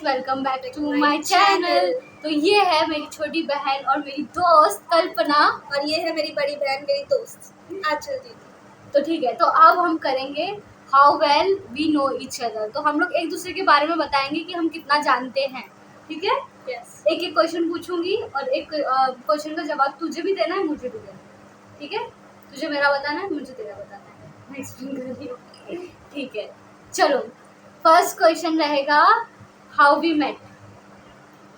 Welcome back to my channel. तो ये है मेरी छोटी बहन और मेरी दोस्त कल्पना, और ये है मेरी बड़ी बहन मेरी दोस्त आंचल जी। तो ठीक है, तो अब हम करेंगे how well we know each other. तो हम लोग एक दूसरे के बारे में बताएंगे कि हम कितना जानते हैं, ठीक है। yes. एक एक क्वेश्चन पूछूंगी और एक क्वेश्चन का जवाब तुझे भी देना है, मुझे भी देना है, ठीक है। तुझे मेरा बताना है, मुझे तेरा बताना है, मैं एक्सप्लेन कर रही हूँ, ठीक है। चलो, फर्स्ट क्वेश्चन रहेगा हाउ वी मेट,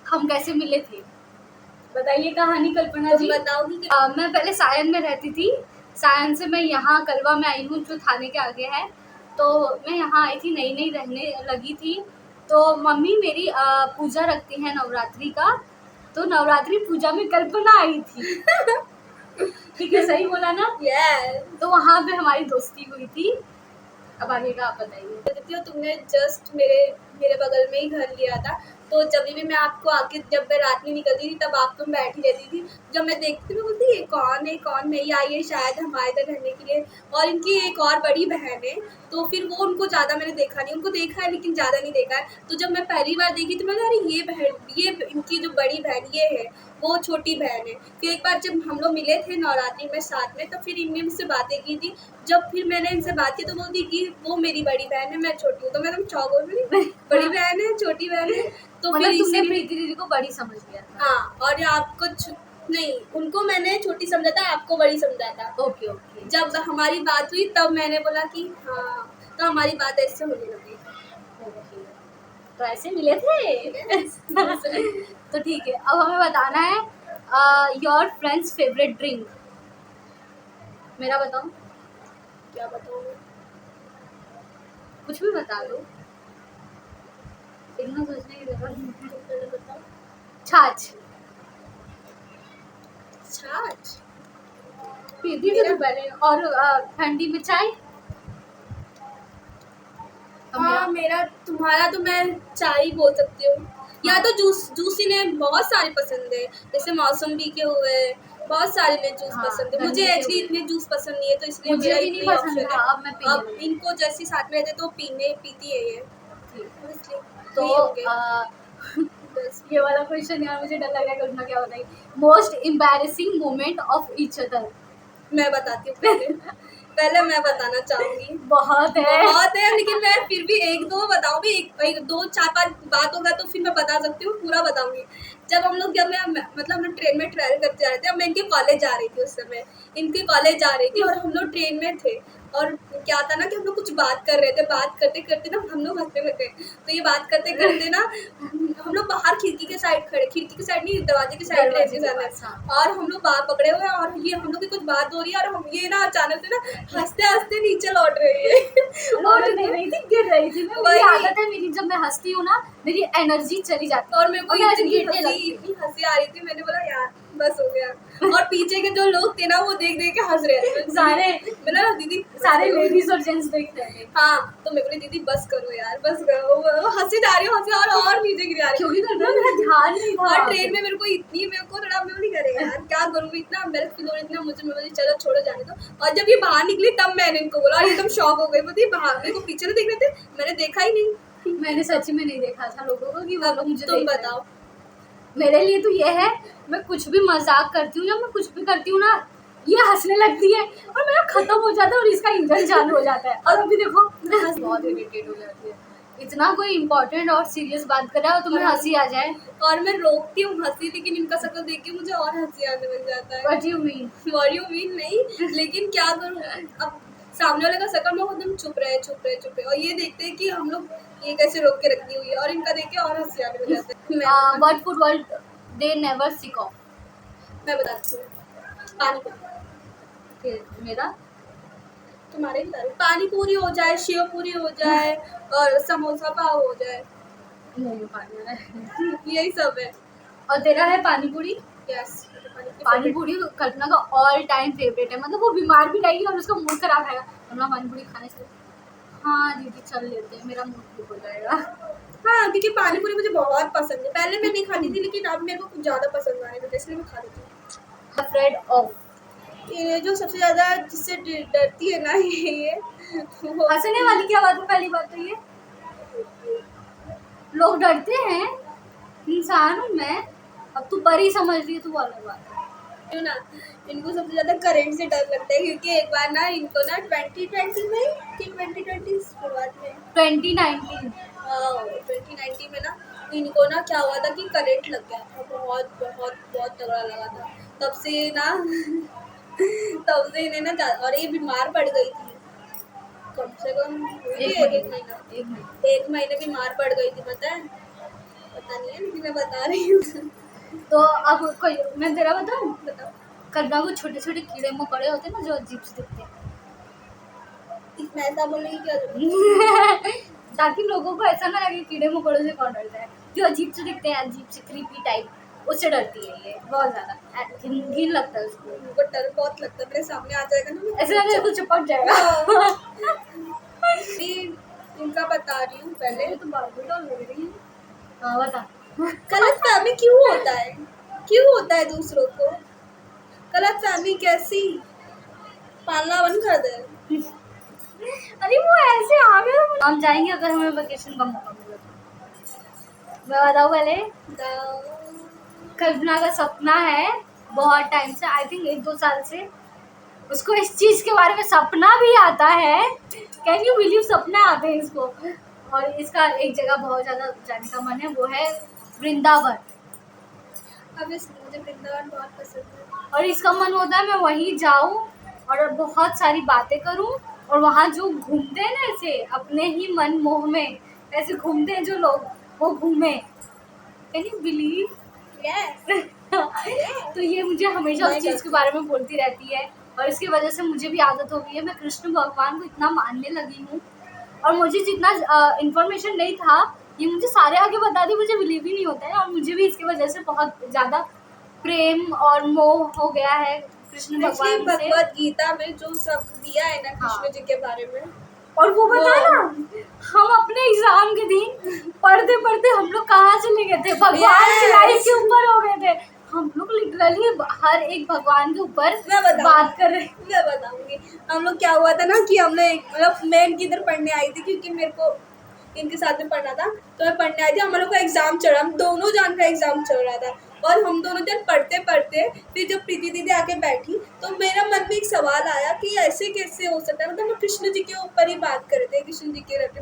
हम कैसे मिले थे। बताइए कहानी कल्पना जी। बताओगी कि मैं पहले सायन में रहती थी। सायन से मैं यहाँ कलवा में आई हूँ, जो थाने के आगे है। तो मैं यहाँ आई थी, नई नई रहने लगी थी। तो मम्मी मेरी पूजा रखती है नवरात्रि का, तो नवरात्रि पूजा में कल्पना आई थी। ठीक है, सही बोला ना? yes. तो वहाँ पे हमारी दोस्ती हुई थी। अब आगे का आप बताइए। तुमने जस्ट मेरे बगल में ही घर लिया था, तो जब भी मैं आपको आके जब मैं रात में निकलती थी तब आप तुम बैठी रहती थी। जब मैं देखती थी मैं बोलती ये कौन है, कौन नहीं आई है शायद हमारे इधर रहने के लिए। और इनकी एक और बड़ी बहन है, तो फिर वो उनको ज़्यादा मैंने देखा नहीं, उनको देखा है लेकिन ज़्यादा नहीं देखा है। तो जब मैं पहली बार देखी तो मैंने अरे ये बहन, ये इनकी जो बड़ी बहन ये है, वो छोटी बहन है। फिर एक बार जब हम लोग मिले थे नवरात्रि में साथ में, तो फिर इनने मुझसे बातें की थी। जब फिर मैंने इनसे बात की तो बोलती कि वो मेरी बड़ी बहन है, मैं छोटी हूँ। तो मैं एकदम चौंक गई, बड़ी बहन है छोटी बहन है। तो मतलब फिर तुमने प्रीति दीदी को बड़ी समझ लिया था? हाँ, और आपको नहीं, उनको मैंने छोटी समझा था, आपको बड़ी समझा था। Okay okay. जब हमारी बात हुई तब मैंने बोला कि हाँ, तो हमारी बात ऐसे होने लगी। तो ऐसे मिले थे। तो ठीक है, अब हमें बताना है योर फ्रेंड्स फेवरेट ड्रिंक। मेरा बताओ। क्या बताऊँ? कुछ भी बता दो, इतना सोचने की जरूरत नहीं। बताओ। छाछ। छाछ पीती थी पहले। और ठंडी में चाय। हाँ, मेरा तुम्हारा तो मैं चाय ही बोल सकती हूँ। या तो जूस ही ने बहुत सारे पसंद है, जैसे मौसम्बी के हुए, बहुत सारे ने जूस पसंद है। मुझे एक्चुअली इतने जूस पसंद नहीं है, तो इसलिए मुझे मेरा भी नहीं पसंद था। अब इनको जैसे साथ में रहते तो पीती है ये, तो ये वाला क्वेश्चन यार मुझे डर लग रहा है, कल्पना क्या बताएगी। Most embarrassing moment of each other. मैं बताती हूँ पहले मैं बताना चाहूंगी। बहुत है लेकिन मैं फिर भी एक दो बताऊंगी, एक दो चार पांच बात होगा तो फिर मैं बता सकती हूँ, पूरा बताऊंगी। जब मैं मतलब हम लोग ट्रेन में ट्रैवल करते जा रहे थे, मैं इनके कॉलेज जा रही थी उस समय, इनके कॉलेज जा रही थी और हम लोग ट्रेन में थे। और क्या था ना कि हम लोग कुछ बात कर रहे थे, बात करते करते ना हम लोग हंसने लग गए। तो ये बात करते करते ना हम लोग बाहर खिड़की के साइड खड़े, खिड़की के साइड नहीं, दरवाजे के साइड रहते जाना, और हम लोग बाहर पकड़े हुए हैं और ये हम लोग की कुछ बात हो रही है और हम ये ना अचानक से ना हंसते हंसते नीचे लौट रही है। और नहीं रही थी, गिर रही थी। मेरी आदत है, मेरी जब मैं हंसती हूँ ना मेरी एनर्जी चली जाती है और मेरे को इतनी हंसी आ रही थी, मैंने बोला यार बस हो गया। और पीछे के जो लोग थे ना वो देख देख के हंस रहे थे सारे। मैंने ना दीदी सारे लेडीज और जेंट्स देख रहे थे। हाँ, तो मैं बोली दीदी बस करो यार, बस करो। वो हंसी जा रही है, हंसी और नीचे गिर जा रही है, क्योंकि मेरा ध्यान नहीं था। और ट्रेन में मेरे को थोड़ा मैं नहीं करेगा यार, क्या करूँ, इतना एम्बैरेस फील हो रहा, इतना मुझे। मैं बोली चलो छोड़ो जाने दो। और जब ये बाहर निकली तब मैंने इनको बोला और एकदम शॉक हो गई। बोलती बाहर मेरे को पीछे तो देख रहे थे, मैंने देखा ही नहीं। मैंने सच्ची में नहीं देखा था लोगों को कि वो लोग मुझे तुम बताओ। मेरे लिए तो ये है, मैं कुछ भी मजाक करती हूँ, जब मैं कुछ भी करती हूँ ना ये हंसने लगती है और मेरा खत्म हो जाता है और इसका इंजन चालू हो जाता है। और अभी देखो बहुत इरिटेट हो जाती है, इतना कोई इम्पोर्टेंट और सीरियस बात कर रहा है और तुम्हें हंसी आ जाए। और मैं रोकती हूँ हंसी, लेकिन इनका शक्ल देख के मुझे और हंसी आने लग जाता है। What you mean? नहीं, लेकिन क्या करूँ, अब सामने वाले का शक्ल में एकदम चुप रहे और ये देखते हैं कि हम लोग ये कैसे रोक के रखी हुई है, और इनका देख के और हंसी आने लग जाता है। What food will they never sick of? मैं बताती हूँ, पानी। मेरा तुम्हारे भी पानी पूरी हो जाए, शेव पूरी हो जाए और समोसा पाव हो जाए, यही सब है। और तेरा है पानी पूरी? यस, पानी पूरी कल्पना का ऑल टाइम फेवरेट है। मतलब वो बीमार भी रहेगी और उसका मूड खराब रहेगा, कल्पना पानी पूरी खाने से हाँ दीदी चल लेते हैं, मेरा मूड ठीक हो जाएगा। हाँ, क्योंकि पानी पूरी मुझे बहुत पसंद है। पहले मैं नहीं खाती थी, लेकिन अब मेरे को कुछ ज़्यादा पसंद आने लगा, इसलिए मैं खा लेती हूँ। अफ्रेड ऑफ, ये जो सबसे ज़्यादा जिससे डरती है ना ये हंसने वाली क्या बात है? पहली बात तो ये लोग डरते हैं, इंसान हूँ मैं। अब तू परी समझ रही है तो वो अलग बात है। क्यों ना, इनको सबसे ज़्यादा करंट से डर लगता है, क्योंकि एक बार ना इनको ना 2020 में कि 2020 शुरुआत में 2019 2019 में ना इनको ना क्या हुआ था कि करंट लग गया था, बहुत बहुत बहुत तगड़ा लगा था। तब से ना तब से इन्हें ना और ये बीमार पड़ गई थी, कम से कम हुई थी एक महीना, एक महीने बीमार पड़ गई थी, पता है? पता नहीं है लेकिन मैं बता रही हूँ। तो अब कोई मैं तेरा बताऊँ, बताओ, कल्पना को छोटे छोटे कीड़े मकोड़े होते हैं ना जो अजीब से दिखते हैं इसमें ऐसा बोलने की क्या जरूरत है? ताकि लोगों को ऐसा ना लगे कीड़े मकोड़ों से कौन डरता है, जो अजीब से दिखते हैं, अजीब से क्रीपी टाइप, उससे डरती है ये बहुत ज्यादा, घिन लगता है उसको। उनको डर बहुत लगता है, मेरे सामने आ जाएगा ना मैं ऐसे लगे तो चिपक जाएगा। भी इनका बता रही हूँ पहले। तो बारबेडॉल लग रही है। हाँ बता। गलत फहमी क्यों होता है, क्यों होता है दूसरों को? गलत फहमी कैसी पालना बंद कर दे। अरे वो ऐसे आ गए, हम जाएंगे अगर हमें वेकेशन का मौका मिले तो। मैं बताऊँ पहले, कल्पना का सपना है बहुत टाइम से, आई थिंक 1-2 साल से, उसको इस चीज के बारे में सपना भी आता है। कैन यू बिलीव, सपना आते हैं इसको। और इसका एक जगह बहुत ज्यादा जाने का मन है, वो है वृंदावन। अब मुझे वृंदावन बहुत पसंद है। और इसका मन होता है मैं वहीं जाऊं और बहुत सारी बातें करूं, और वहाँ जो घूमते हैं ना ऐसे अपने ही मन मोह में ऐसे घूमते हैं जो लोग, वो घूमे। Can you believe? यस, तो ये मुझे हमेशा उस चीज़ के बारे में बोलती रहती है, और इसकी वजह से मुझे भी आदत हो गई है। मैं कृष्ण भगवान को इतना मानने लगी हूँ, और मुझे जितना इन्फॉर्मेशन नहीं था ये मुझे सारे आगे बता दी, मुझे बिलीव ही नहीं होता है। और मुझे भी इसकी वजह से बहुत ज़्यादा प्रेम और मोह हो गया है कृष्ण भगवान से। भगवत गीता में जो सब दिया है ना कृष्ण जी के बारे में, और वो बता ना, हम अपने एग्जाम के दिन पढ़ते पढ़ते हम लोग कहाँ चले गए थे, भगवान की लाइफ के ऊपर हो गए थे। हम लोग लिटरली हर एक भगवान के ऊपर बात कर रहे। मैं बताऊंगी हम लोग क्या हुआ था ना कि हम लोग मतलब मैं इनकी इधर पढ़ने आई थी, क्योंकि मेरे को इनके साथ में पढ़ना था, तो मैं पढ़ने आई थी। हम लोग का एग्जाम चल रहा, हम दोनों जान का एग्जाम चल रहा था, और हम दोनों जन पढ़ते पढ़ते फिर जब प्रीति दीदी आके बैठी तो मेरा मन में एक सवाल आया कि ऐसे कैसे हो सकता है, मतलब हम कृष्ण जी के ऊपर ही बात कर रहे थे, कृष्ण जी के रहते।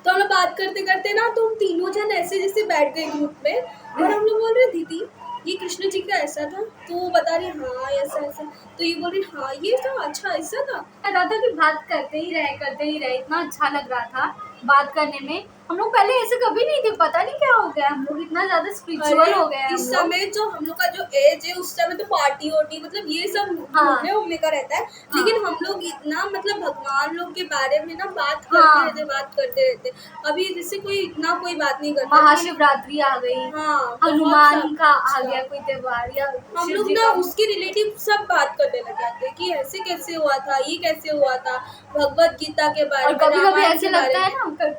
तो हम लोग बात करते करते ना तो हम तीनों जन ऐसे जैसे बैठ गए ग्रुप में, और हम लोग बोल रहे दीदी ये कृष्ण जी का ऐसा था, तो वो बता रही हाँ ऐसा ऐसा, तो ये बोल रही हाँ ये था, अच्छा ऐसा था। लग रहा था कि बात करते ही रहे, इतना अच्छा लग रहा था बात करने में। हम लोग पहले ऐसे कभी नहीं थे, पता नहीं क्या हो गया, हम लोग इतना ज्यादा स्पिरिचुअल हो गए हैं। इस समय जो हम लोग का जो एज है उस समय तो पार्टी वार्टी मतलब ये सब घूमने उमने का रहता है, लेकिन हम लोग इतना मतलब भगवान लोग के बारे में ना बात करते रहते। अभी जैसे कोई इतना कोई बात नहीं करता। महाशिवरात्रि आ गई, हनुमान का आ गया कोई त्योहार, या हम लोग ना उसके रिलेटिव सब बात करने लग जाते कि ऐसे कैसे हुआ था, ये कैसे हुआ था, भगवत गीता के बारे में। कभी कभी ऐसे लगता है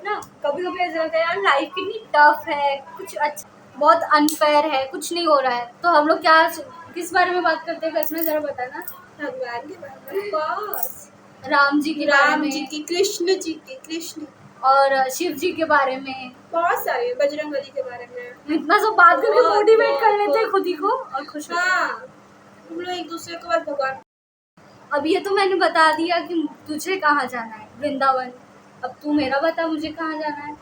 ना, कभी कभी ऐसा लगता है यार लाइफ कितनी टफ है, कुछ अच्छा बहुत अनफेयर है, कुछ नहीं हो रहा है। तो हम लोग क्या किस बारे में बात करते हैं कसम जरा बताना। भगवान के बारे में, बस राम जी के बारे में, जी की, कृष्ण जी की, कृष्ण और शिव जी के बारे में, बहुत सारे, बजरंगबली के बारे में। इतना सब बात करके मोटिवेट कर लेते हैं खुद ही को और खुश। हाँ, हम लोग एक दूसरे को बस भगवान। अब ये तो मैंने बता दिया कि तुझे कहाँ जाना है, वृंदावन। अब तू मेरा बता, मुझे कहाँ जाना है।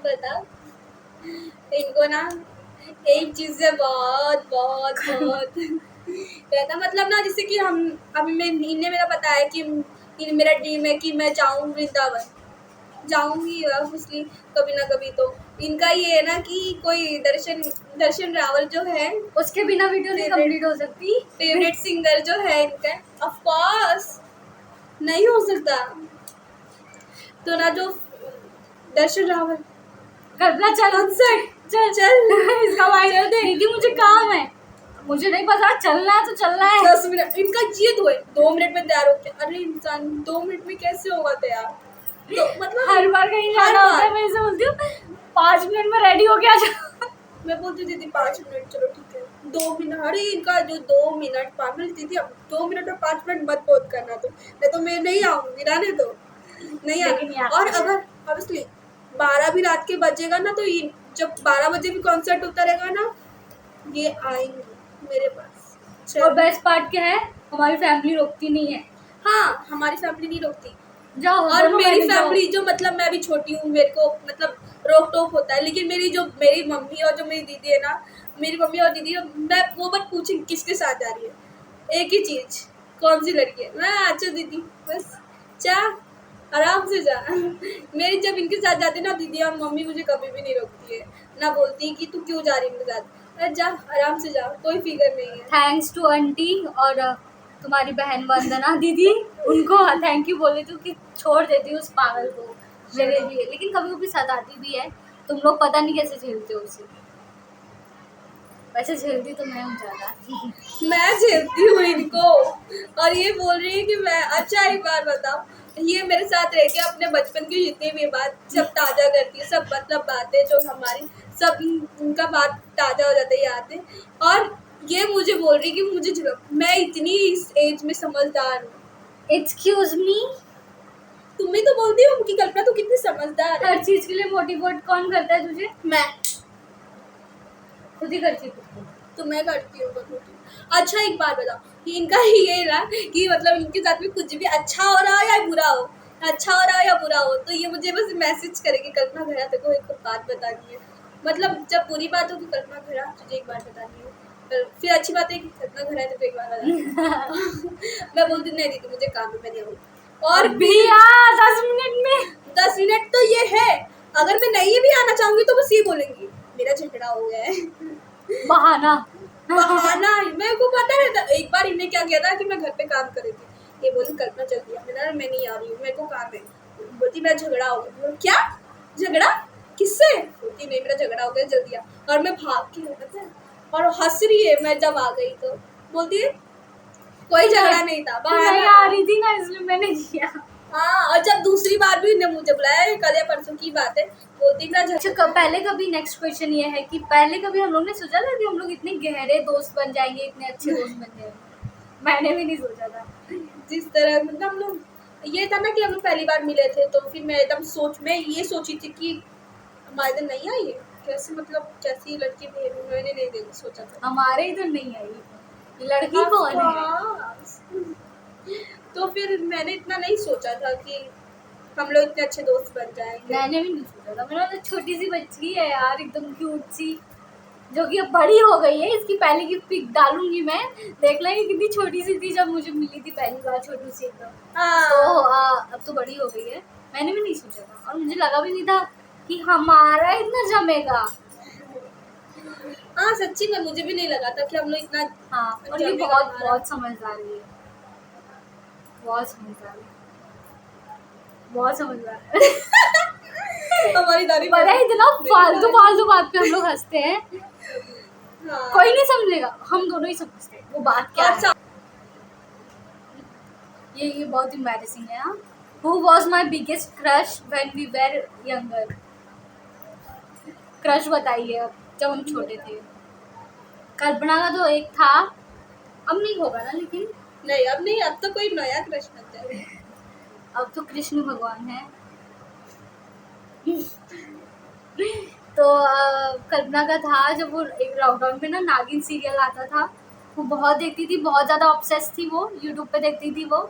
बता। इनको ना एक चीज से बहुत बहुत बहुत रहता, मतलब ना जैसे कि हम अभी इनने मेरा बताया कि मेरा ड्रीम है कि मैं जाऊँ वृंदावन, जाऊंगी ऑब्वियसली कभी ना कभी। तो इनका ये है ना कि कोई दर्शन रावल जो है उसके बिना वीडियो नहीं कंप्लीट हो सकती। फेवरेट सिंगर जो है इनका, ऑफ कोर्स नहीं हो सकता। तो ना जो दर्शन रावल कल्पना चल चल चल इसका माइंड दीदी मुझे काम है, मुझे नहीं पता, चलना है तो चलना है। 10 मिनट इनका ये 2 मिनट में तैयार होके, अरे इंसान 2 मिनट में कैसे होगा तैयार? तो मतलब हर बार कहीं जाना होता है मैं ऐसे बोलती हूँ 5 मिनट में रेडी हो गया। मैं बोलती हूँ दीदी 5 मिनट, चलो ठीक है 2 मिनट। अरे इनका जो 2 मिनट 5 मिनट, दीदी अब 2 मिनट और 5 मिनट मत बोध करना, तो नहीं तो मैं नहीं आऊँगी, रहने दो नहीं आऊँगी। और अगर ऑब्वियसली 12 भी रात के बजेगा ना, तो ये जब 12 बजे भी कॉन्सर्ट होता रहेगा ना, ये आएंगे मेरे पास। और बेस्ट पार्ट क्या है, हमारी फैमिली रोकती नहीं है। हाँ, हमारी फैमिली नहीं रोकती। जाओ और दोनों मेरी बहनें जाओ। फैमिली जो, मतलब मैं भी छोटी हूँ, मेरे को मतलब रोक टोक होता है, लेकिन मेरी मम्मी और जो मेरी दीदी है ना, मेरी मम्मी और दीदी, मैं वो मत पूछें किसके साथ जा रही है, एक ही चीज, कौन सी लड़की है, मैं अच्छा दीदी बस जा, आराम से जा। मेरी जब इनके साथ जाती है ना दीदी और मम्मी, मुझे कभी भी नहीं रोकती है, ना बोलती कि तू क्यों जा रही है इनके साथ, अरे जा आराम से जा, कोई फिक्र नहीं है। थैंक्स टू आंटी और तुम्हारी बहन वंदना दीदी, उनको थैंक यू बोल देती हूँ कि छोड़ देती हूँ उस पागल को मेरे लिए, लेकिन कभी कभी सताती भी है। तुम लोग पता नहीं कैसे झेलते हो उसे, वैसे झेलती तो मैं हूँ ज़्यादा। मैं झेलती हूँ इनको, और ये बोल रही है कि मैं, अच्छा एक बार बताओ, ये मेरे साथ रह के अपने बचपन की जितनी भी बात सब ताज़ा करती है, सब मतलब बातें जो हमारी, सब उनका बात ताज़ा हो जाता है, याद है। और ये मुझे बोल रही कि मैं इतनी इस एज में समझदार हूँ। एक्सक्यूज मी, तुम भी तो बोलती हो कि कल्पना तू कितनी समझदार है। हर चीज़ के लिए मोटिवेट कौन करता है तुझे? मैं खुद ही करती हूँ। तो मैं करती हूँ बस। अच्छा एक बात बताओ कि इनका ये ना कि मतलब इनके साथ में कुछ भी अच्छा हो रहा हो या बुरा हो, अच्छा हो रहा हो या बुरा हो, तो ये मुझे बस मैसेज करेगी, कल्पना घरा तेरे को एक बात बतानी है। मतलब जब बुरी बात हो कि कल्पना घरा तुझे एक बात बतानी है, फिर अच्छी बात है कि कल्पना घरा तेरे को एक बात बतानी है। मैं बोलती नहीं दीदी मुझे काम है, मैं नहीं आऊँगी। और भी 10 मिनट में 10 मिनट तो ये है, अगर मैं नहीं भी आना चाहूँगी तो बस ये बोलेंगी मेरा झगड़ा हो गया है। बहाना। बहाना, मेरे को पता रहता। एक बार इन्हें क्या किया था कि मैं घर पे काम कर रही थी, ये बोली कल्पना चल दिया, मैं नहीं आ रही हूँ, मेरे को काम है। बोलती मेरा झगड़ा हो गया। क्या झगड़ा, किससे? बोलती नहीं मेरा झगड़ा हो गया जल्दी आ। और मैं भाग के पता है, और हंस रही है। मैं जब आ गई तो बोलती है कोई झगड़ा नहीं था, तो नहीं आ रही थी ना, इसलिए मैंने किया। हाँ, और जब दूसरी बार भी इन्हें मुझे बुलाया, कल या परसों की बात है, बोलती मेरा अच्छा, पहले कभी नेक्स्ट क्वेश्चन ये है कि पहले कभी हम लोग ने सोचा था कि हम लोग इतने गहरे दोस्त बन जाएंगे, इतने अच्छे दोस्त बन जाएंगे? मैंने भी नहीं सोचा था। जिस तरह मतलब हम लोग, ये था ना कि हम लोग पहली बार मिले थे, तो फिर मैं एकदम मैं ये सोची थी कि हमारे इधर नहीं आई है, कैसे मतलब कैसी लड़की भी है, मैंने नहीं सोचा था। हमारे इधर नहीं आई, ये लड़की कौन है? तो फिर मैंने इतना नहीं सोचा था कि हम लोग इतने अच्छे दोस्त बन जाएंगे। मैंने भी नहीं सोचा था। मेरा तो छोटी सी बच्ची है यार, एकदम क्यूट सी, जो कि अब बड़ी हो गई है। इसकी पहले की पिक डालूंगी मैं, देख लेंगे कितनी छोटी सी थी जब मुझे मिली थी पहली बार, छोटी सी एकदम। तो अब तो बड़ी हो गई है। मैंने भी नहीं सोचा था, और मुझे लगा भी नहीं था कि हमारा इतना जमेगा। हाँ सच्ची में मुझे भी नहीं लगा था कि हम लोग इतना। हाँ, और ये बहुत समझदार है, बहुत समझदार है, बहुत समझदार है। हमारी दादी पता है इतना फालतू फालतू बात पे हम लोग हंसते हैं। हाँ। कोई नहीं समझेगा, हम दोनों ही समझते हैं वो बात क्या है। ये बहुत एम्बैरेसिंग है। हाँ, Who was my biggest crush when we were younger? Crush बताइए अब, जब हम छोटे थे। कल्पना का तो एक था, अब नहीं होगा ना, लेकिन नहीं अब नहीं, अब तो कोई नया क्रश बन जाए। अब तो कृष्ण भगवान है। तो कल्पना का था जब वो एक लॉकडाउन में ना नागिन सीरियल आता था, वो बहुत देखती थी, बहुत ज़्यादा ऑब्सेस थी वो, यूट्यूब पे देखती थी वो।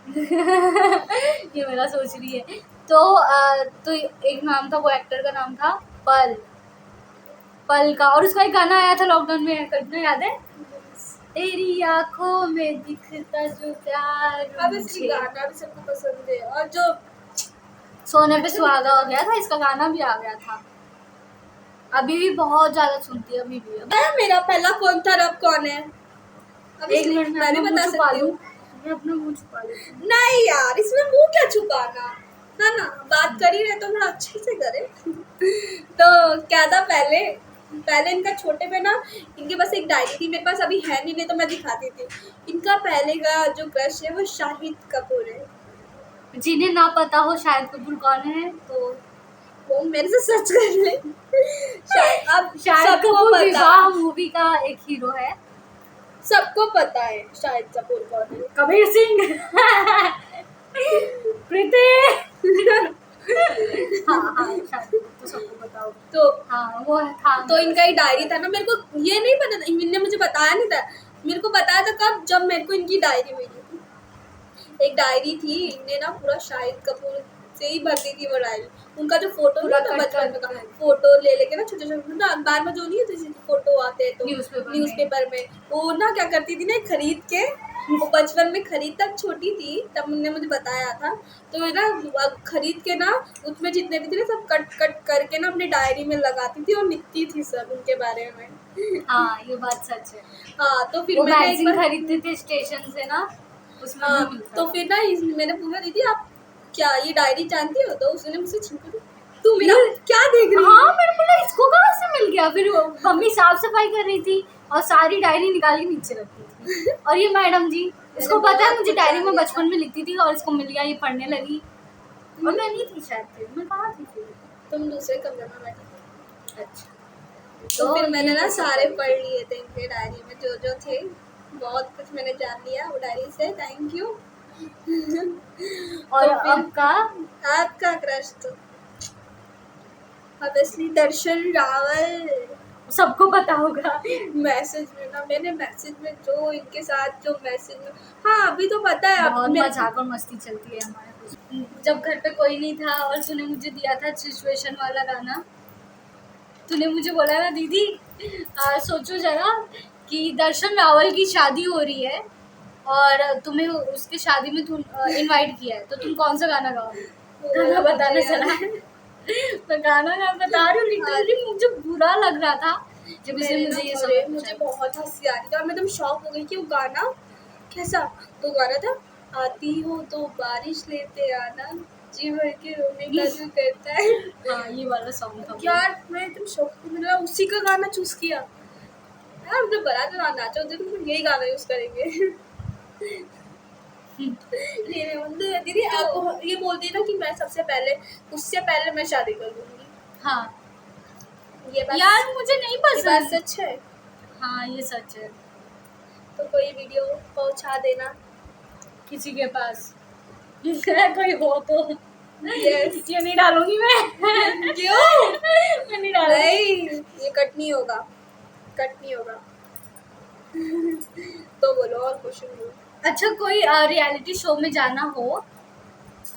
ये मेरा सोच रही है। तो एक नाम था, वो एक्टर का नाम था पल, पल का। और उसका एक गाना आया था लॉकडाउन में, कल्पना याद है? तेरी आंखों में दिखता जो प्यार, अब इसकी गाना भी सबको पसंद है। और जो सोने पे सुहागा हो गया था, इसका गाना भी आ गया था। अभी भी बहुत ज्यादा सुनती है, अभी भी। मेरा पहला कौन था, रब कौन है? अब एक मिनट मैं भी बता सकती हूँ। मैं अपना मुंह छुपा लेती हूँ। नहीं यार, इसमें मुंह क्या छुपाना है ना, बात कर ही रहे तो थोड़ा अच्छे से करे। तो क्या था पहले इनका छोटे में ना, इनके पास एक डायरी थी, मेरे पास अभी है नहीं तो मैं दिखाती थी। इनका पहले का जो क्रश है वो शाहिद कपूर है। जिन्हें ना पता हो शाहिद कपूर कौन है, तो वो मेरे से सर्च कर ले। अब शाहिद कपूर विवाह मूवी का एक हीरो है, सबको पता है शाहिद कपूर कौन है। कबीर सिंह। प्रीति। हाँ शादी तो सबको पता होगा। तो हाँ वो था। तो इनका एक डायरी था ना, मेरे को ये नहीं पता था, इनने मुझे बताया नहीं था, मेरे को बताया था कब, जब मेरे को इनकी डायरी मिली थी। एक डायरी थी, इनने ना पूरा शाहिद कपूर से ही भर दी थी वो डायरी। उनका जो फोटो पूरा नहीं था कट बचपन में का, कर। फोटो ले लेके ना छोटे छोटे ना अखबार में जो नहीं होते फोटो आते हैं तो न्यूज़पेपर में वो ना क्या करती थी ना, खरीद के, वो बचपन में खरीद, तब छोटी थी तब उन्होंने मुझे बताया था, तो ये ना खरीद के ना उसमें जितने भी थे ना सब कट कट करके ना अपनी डायरी में लगाती थी और लिखती थी सब उनके बारे में। हाँ ये बात सच है। हाँ तो फिर वो मैंने एक मैगजीन बार खरीदते थे स्टेशन से ना, उसमें हाँ भी मिलता तो था। फिर ना मैंने पूछा दीदी आप क्या ये डायरी जानती हो, तो उसने मुझसे छीन ली, तू मेरा क्या देख रही हाँ है? मैंने बोला इसको कहाँ से मिल गया। फिर वो मम्मी साफ सफाई कर रही थी और सारी डायरी निकाल के नीचे रखती थी। और ये मैडम जी, इसको पता है मुझे डायरी में बचपन में लिखती थी और इसको मिल गया, ये पढ़ने लगी। और मैं नहीं थी शायद, फिर मैं कहाँ थी फिर। तुम दूसरे कमरे में बैठी। अच्छा तो फिर मैंने ना ये सारे पढ़ लिए थे इनके डायरी में जो जो थे, बहुत कुछ मैंने जान लिया वो डायरी से, थैंक यू। और तो फिर आपका आपका क्रश तो ऑब्वियसली दर्शन रावल। सबको पता होगा। मैसेज में ना, मैंने मैसेज में जो इनके साथ जो मैसेज में, हाँ अभी तो पता है बहुत मेरे- मजाक और मस्ती चलती है हमारे कुछ। जब घर पे कोई नहीं था और तूने मुझे दिया था सिचुएशन वाला गाना, तूने मुझे बोला ना दीदी सोचो जरा कि दर्शन रावल की शादी हो रही है और तुम्हें उसके शादी में तुम इनवाइट किया है, तो तुम कौन सा गाना गाओगे? गाना बताना चला। मैं गाना ना बता रही हूँ, लिटरली मुझे बुरा लग रहा था जब इसने मुझे ये सब मुझे बहुत हंसी आ रही थी और मैं एकदम शॉक हो गई कि वो गाना कैसा, तो गाना था आती हो तो बारिश लेते आना, जी भर के रोने का दिल करता है। हाँ ये वाला सॉन्ग था। यार मैं एकदम शॉक हुई, मैंने उसी का गाना चूज किया। यार मुझे बड़ा तो ना नाचो, तो तुम यही गाना यूज करेंगे। दीदी आप ये बोलती ना कि मैं सबसे पहले, उससे पहले मैं शादी कर लूंगी। हाँ ये बात यार मुझे नहीं ये बात पसंद। सच है। हाँ ये सच है। तो कोई वीडियो पहुंचा देना किसी के पास कोई हो तो। Yes. ये नहीं डालूंगी मैं। क्यों? मैं नहीं डालूंगी। नहीं ये कट नहीं होगा, कट नहीं होगा। तो बोलो और क्वेश्चन बोलो। अच्छा कोई रियलिटी शो में जाना हो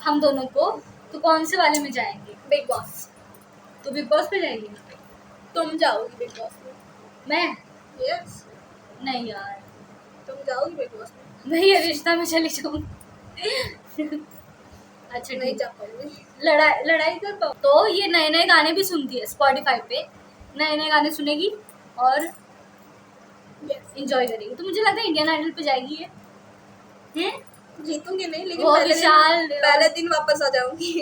हम दोनों को, तो कौन से वाले में जाएंगे? Big boss. तो बिग बॉस पे जाएंगे? तुम जाओगी बिग बॉस में? मैं यस नहीं यार, तुम जाओगी बिग बॉस में? मैं ये रिश्ता में चली जाऊँ। अच्छा नहीं ठीक। जा पाऊंगी। लड़ाई लड़ाई कर पाओ तो ये नए नए गाने भी सुनती है, स्पॉटिफाई पे नए नए गाने सुनेगी और यस इंजॉय करेगी। तो मुझे लगता है इंडियन आइडल पे जाएगी ये। हैं? जीतूंगी नहीं, लेकिन वो विशाल पहले दिन वापस आ जाऊंगी।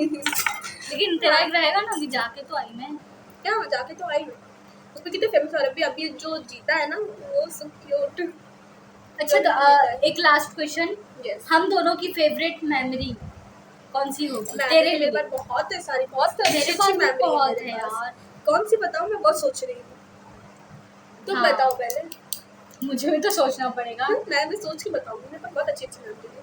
लेकिन तेरा एक रहेगा ना कि जाके तो आई मैं। क्या जाके तो आई मैं, उसमें कितने फेमस हो रहे अभी जो जीता है ना वो सब क्यूट। अच्छा तो एक लास्ट क्वेश्चन, यस हम दोनों की फेवरेट मेमोरी कौन सी होगी तेरे तेरे लिए? लिए बहुत है, सारी बहुत मेरे अच्छी पास भी memory बहुत मेरे है पास। यार। कौन सी बताऊं, मैं बहुत सोच रही हूँ, तुम हाँ। बताओ पहले। मुझे भी तो सोचना पड़ेगा। मैं भी सोच के बताऊंगी, मेरे पास बहुत अच्छी अच्छी memory है।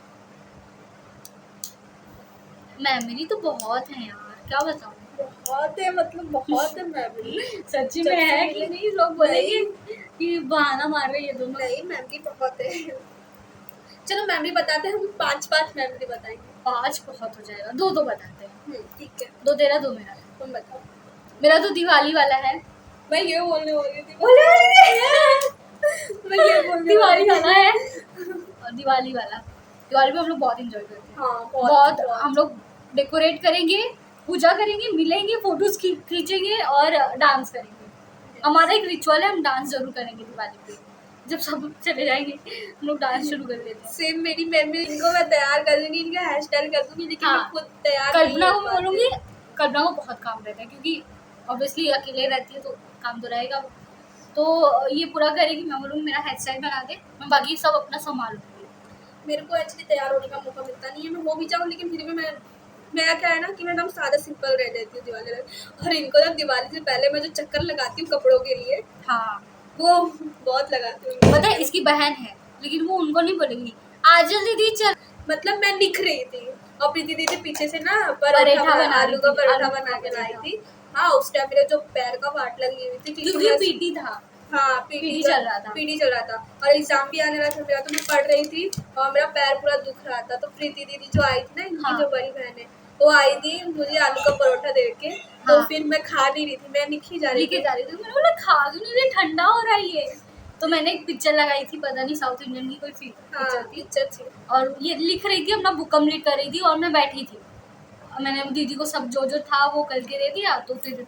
मेमोरी तो बहुत है यार, क्या बताऊँ। बहुत है, मतलब बहुत है memory। सच्ची जब में से है मिले- कि नहीं? लोग बोलेंगे कि बहाना मार रहे ये दोनों। नहीं memory बहुत है। चलो memory बताते हैं, हम 5 memory बताएंगे। 5 बहुत हो जाएगा, 2 बताते हैं। ठीक है 2 तेरा 2 मेरा। तुम बताओ। मेरा तो दिवाली वाला है। मैं ये बोलने वाली थी, मैं ये बोलने दिवाली वाली वाला है और दिवाली पे हम लोग बहुत इंजॉय करते हैं। हाँ बहुत हम लोग डेकोरेट करेंगे, पूजा करेंगे, मिलेंगे, फोटोज खींचेंगे और डांस करेंगे। हमारा एक रिचुअल है, हम डांस जरूर करेंगे दिवाली पे। जब सब चले जाएंगे हम लोग डांस शुरू कर देते हैं। सेम मेरी memory, इनको मैं तैयार कर दूंगी, इनका हैशटैग कर दूंगी, लेकिन हाँ। मैं खुद तैयार कल्पना को नहीं मैं हो बोलूँगी, कल्पना को बहुत काम रहता है क्योंकि ऑब्वियसली अकेले रहती है तो काम तो रहेगा। तो ये पूरा करेगी, मैं बोलूँगी मेरा हेडसेट बना दे, मैं बाकी सब अपना संभालूंगी। मेरे को एक्चुअली तैयार होने का मौका मिलता नहीं है, मैं हो भी जाऊँ लेकिन फिर भी मैं मेरा क्या है ना कि मैं एकदम सादा सिंपल रह जाती हूँ दिवाली में। और इनको जब दिवाली से पहले मैं जो चक्कर लगाती हूँ कपड़ों के लिए, हाँ वो बहुत लगाती हूँ। पता है इसकी बहन है लेकिन वो उनको नहीं बोलेंगी आ जल्दी दी चल। मतलब मैं लिख रही थी और प्रीति दीदी पीछे से ना पराठा बना रही आलू का थी, पराठा आलू का बना के लाई पराठा। थी। हाँ उस टाइम मेरे जो पैर का वाट लगी हुई थी क्योंकि पीटी था, हाँ पीटी चल रहा था। पीटी चल रहा था और एग्जाम भी आने वाला था मेरा, तो मैं पढ़ रही थी और मेरा पैर पूरा दुख रहा था। तो प्रीति दीदी जो आई थी ना, इनकी हाँ। जो बड़ी बहन है, वो आई थी मुझे आलू का परोठा दे के। तो हाँ। फिर मैं खा नहीं रही थी, मैं लिखी जा रही लेके थी। जा रही थी, मैंने बोला खा क्यों नहीं, ठंडा हो रहा है ये। तो मैंने एक पिक्चर लगाई थी, पता नहीं साउथ इंडियन की कोई पिक्चर थी, पिक्चर थी और ये लिख रही थी, अपना बुक कंप्लीट कर रही थी और मैं बैठी थी। मैंने दीदी को सब जो जो था वो करके दे दिया। तो फिर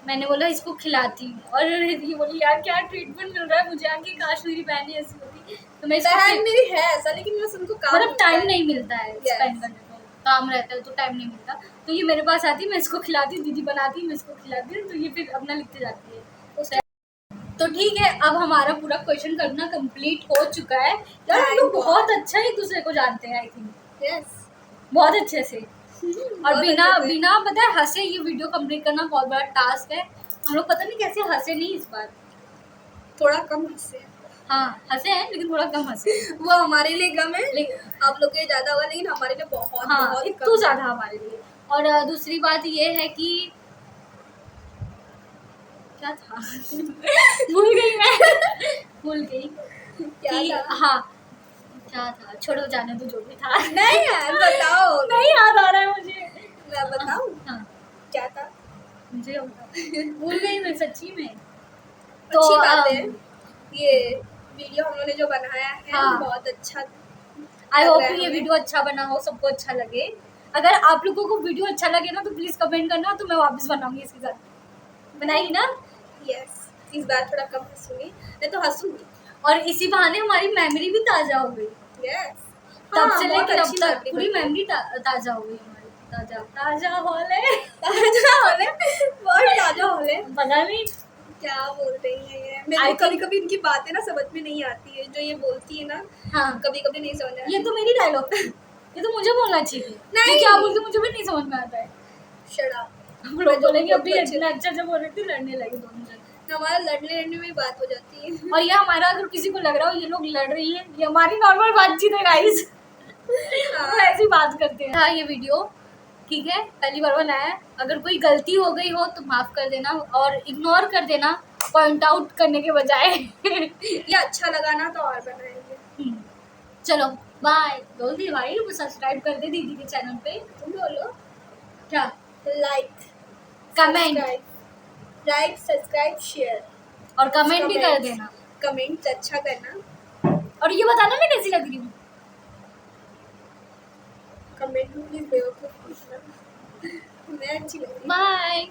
मैंने बोला इसको खिलाती, और दीदी बोली यार क्या ट्रीटमेंट मिल रहा है मुझे आके, काश मेरी बहन ऐसी होती। तो मैं बहन मेरी है ऐसा, लेकिन बस उनको काम मतलब टाइम नहीं मिलता है स्पेंड करने को, काम रहता है तो टाइम नहीं मिलता। तो ये मेरे पास आती, मैं इसको खिलाती, दीदी बनाती, मैं इसको खिलाती, तो ये फिर अपना लिखते जाती है। तो ठीक है, अब हमारा पूरा क्वेश्चन करना कंप्लीट हो चुका है यार। हम लोग बहुत अच्छा एक दूसरे को जानते हैं, आई थिंक। यस, बहुत अच्छे से। और बिना पता है हंसे ये वीडियो कंप्लीट करना बहुत बड़ा टास्क है। हम लोग पता नहीं कैसे हंसे नहीं इस बार, थोड़ा कम हंसे। हाँ हंसे हैं लेकिन थोड़ा कम हंसे। वो हमारे लिए कम है, लेकिन आप लोग के ज्यादा होगा, लेकिन हमारे लिए बहुत हाँ बहुत इतनी कम ज्यादा हमारे लिए। और दूसरी बात ये है कि क्या था भूल गई मैं भूल गई क्या कि था? हाँ क्या था, छोड़ो जाने दो जो भी था। नहीं यार बताओ। नहीं याद आ रहा है मुझे। मैं बताऊं हाँ क्या था? मुझे भूल गई मैं सच्ची में। तो अच्छी बात है, ये वीडियो हम लोगों ने जो बनाया है हाँ। बहुत अच्छा। आई लग होप रहा है ये हमें। वीडियो अच्छा बना हो, सबको अच्छा लगे। अगर आप लोगों को वीडियो अच्छा लगे ना तो प्लीज कमेंट करना, तो मैं वापस बनाऊंगी इसके साथ। बनाएगी ना? यस, इस बार थोड़ा कम हंसूंगी, नहीं तो हंसूंगी। और इसी बहाने हमारी मेमोरी भी ताजा हो गई, यस, तब से बहुत लेकर अब अच्छी तक memory पूरी बनी है। मेमोरी ताजा हो गई हमारी। ताजा ताजा होले ताजा होले, बहुत ताजा होले। पता नहीं क्या बोल रही है ये? मेरे को कभी कभी इनकी बातें ना समझ में नहीं आती है, जो ये बोलती है ना, हाँ कभी कभी नहीं समझ आती। ये तो मेरी डायलॉग है, ये तो मुझे बोलना चाहिए। नहीं। ये क्या बोलती मुझे भी नहीं समझ में आता है। Shut up. हम लोग बोलेंगे अभी इतना अच्छा जब बोल रही थी, लड़ने लगे दोनों जन। हमारा लड़ने लड़ने में बात हो जाती है। और ये हमारा, अगर किसी को लग रहा हो ये लोग लड़ रही है, ये हमारी नॉर्मल बातचीत है गाइस। हम ऐसी बात करते हैं। हाँ ये वीडियो ठीक है, पहली बार बनाया है। अगर कोई गलती हो गई हो तो माफ कर देना और इग्नोर कर देना, पॉइंट आउट करने के बजाय। ये अच्छा लगा ना तो और बनाएंगे। चलो बाय। बोल दी भाई, वो सब्सक्राइब कर दे दीदी के चैनल पे। तुम बोलो क्या? Like, comment, like, subscribe, share और कमेंट भी कर देना। कमेंट अच्छा करना और ये बताना मैं कैसी लग रही हूँ। कमेंट में प्लीज बेवकूफ पूछना। मैं अच्छी लग रही हूँ। बाय।